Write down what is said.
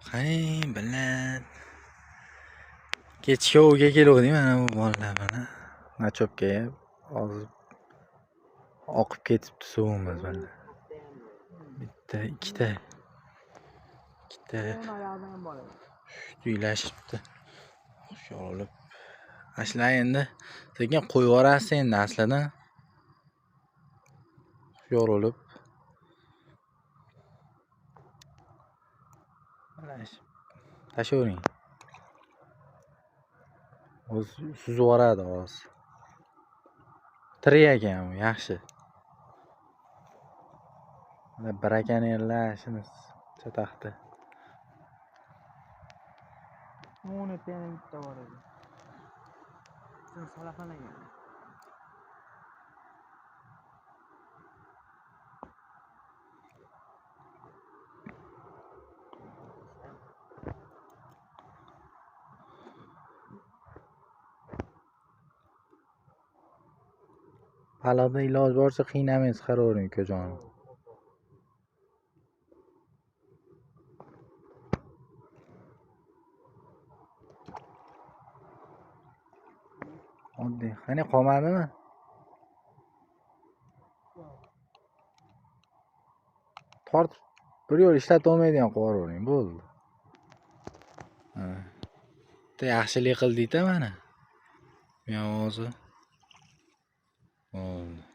Qarang bilan kechki ovga keluvdik mana bu bolalar mana nachopga hozir oqib ketibdi suvimiz mana. Bitta, ikkita uylashibdi. Xushyor olib. Ashlar endi sekin qo'yib yuborasiz endi aslida. Xushyor olib. Tashlavering. O'zi suzib yuboradi hozir. Tirik ekan u, yaxshi. Mana barakaniylar shuni chataqdi. Uni yana bitta bor edi. Sen salaxonaga. Baliqni iloji boricha qiynamay chiqaravering ukajonim. Oddiy. Qani qolmadimi? Tortib bir yo'l ishlatib olmaydigan qilib yuboravering, bo'ldi. Bitta yaxshilik qildik-da mana. Bu ham hozir. Bo'ldi.